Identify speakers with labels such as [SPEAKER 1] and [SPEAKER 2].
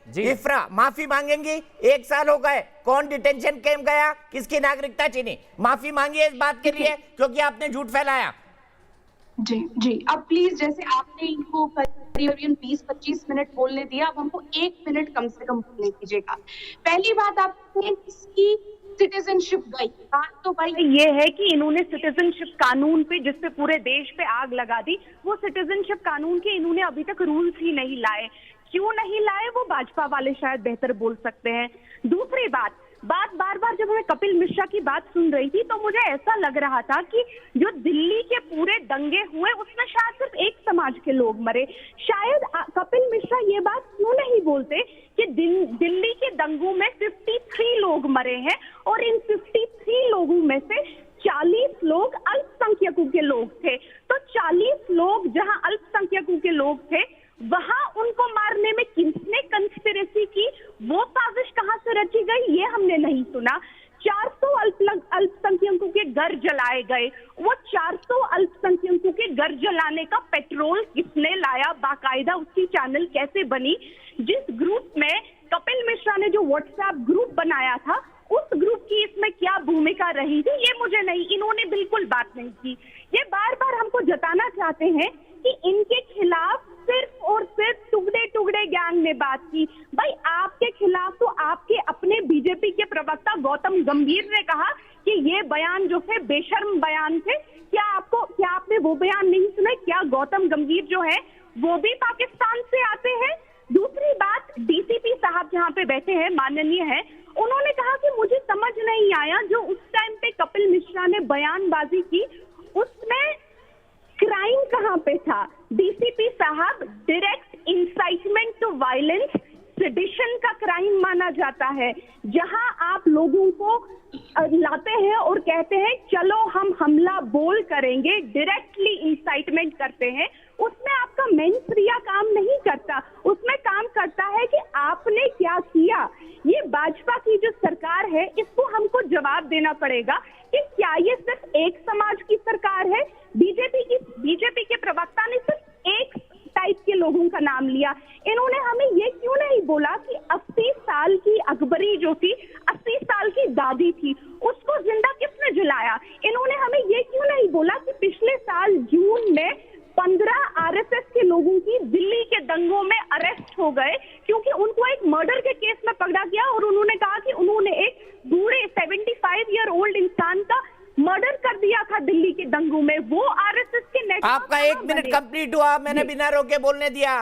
[SPEAKER 1] इफ्रा माफी मांगेंगी? 1 साल हो गए, कौन डिटेंशन कैंप गया, किसकी नागरिकता छीनी? माफी मांगिए इस बात के लिए क्योंकि आपने झूठ फैलाया।
[SPEAKER 2] जी जी, अब प्लीज जैसे आपने इनको करीबन 20-25 मिनट बोलने दिया, अब हमको 1 मिनट कम से कम बोलने दीजिएगा। पहली बात, आपने किसकी सिटीजनशिप गई? बात तो भाई ये है कि इन्होंने सिटीजनशिप कानून पे, जिसपे पूरे देश पे आग लगा दी, वो सिटीजनशिप कानून के इन्होंने अभी तक रूल्स ही नहीं लाए। क्यों नहीं लाए वो भाजपा वाले शायद बेहतर बोल सकते हैं। दूसरी बात बार बार जब मैं कपिल मिश्रा की बात सुन रही थी तो मुझे ऐसा लग रहा था कि जो दिल्ली के पूरे दंगे हुए उसमें शायद सिर्फ एक समाज के लोग मरे। शायद कपिल मिश्रा ये बात क्यों नहीं बोलते कि दिल्ली के दंगों में 53 लोग मरे हैं और इन 53 लोगों में से 40 लोग अल्पसंख्यकों के लोग थे। तो 40 लोग जहां अल्पसंख्यकों के लोग थे वहां उनको मारने में किसने कंस्पिरेसी की, वो साजिश कहां से रची गई, ये हमने नहीं सुना। 400 अल्पसंख्यकों के घर जलाए गए, वो 400 अल्पसंख्यकों के घर जलाने का पेट्रोल किसने लाया, बाकायदा उसकी चैनल कैसे बनी? जिस ग्रुप में कपिल मिश्रा ने जो व्हाट्सएप ग्रुप बनाया था उस ग्रुप की इसमें क्या भूमिका रही थी, ये मुझे नहीं, इन्होंने बिल्कुल बात नहीं की। ये बार बार हमको जताना चाहते हैं कि इनके खिलाफ सिर्फ और सिर्फ टुकड़े टुकड़े गैंग ने बात की। भाई आपके खिलाफ तो आपके अपने बीजेपी के प्रवक्ता गौतम गंभीर ने कहा कि ये बयान जो थे बेशर्म बयान थे। क्या आपने वो बयान नहीं सुना? क्या गौतम गंभीर जो है वो भी पाकिस्तान से आते हैं? दूसरी बात, डीसीपी साहब जहाँ पे बैठे हैं, माननीय है, उन्होंने कहा कि मुझे समझ नहीं आया जो उस टाइम पे कपिल मिश्रा ने बयानबाजी की उसमें क्राइम कहां पे था? डीसीपी साहब, direct incitement to violence sedition का क्राइम माना जाता है। जहां आप लोगों को लाते हैं और कहते हैं चलो हम हमला बोल करेंगे, डायरेक्टली इंसाइटमेंट करते हैं, उसमें आपका मेंसरिया काम नहीं करता, उसमें काम करता है कि आपने क्या किया। ये भाजपा की जो सरकार है इसको हमको जवाब देना पड़ेगा कि क्या ये सिर्फ एक समाज की सरकार है? बीजेपी के प्रवक्ता ने सिर्फ एक टाइप के लोगों का नाम लिया। इन्होंने हमें ये क्यों नहीं बोला कि 80 साल की अकबरी जो थी, 80 साल की दादी थी, उसको जिंदा किसने जलाया? इन्होंने हमें ये क्यों नहीं बोला कि पिछले साल जून में 15 आरएसएस के लोगों की दिल्ली के दंगों में अरेस्ट हो गए क्योंकि उनको एक मर्डर के केस में पकड़ा गया और उन्होंने कहा कि उन्होंने एक बूढ़े 75 ईयर ओल्ड इंसान का मर्डर कर दिया था दिल्ली के दंगों में। वो आरएसएस के नेटवर्क।
[SPEAKER 1] आपका 1 मिनट कंप्लीट हुआ, मैंने बिना रोके बोलने दिया।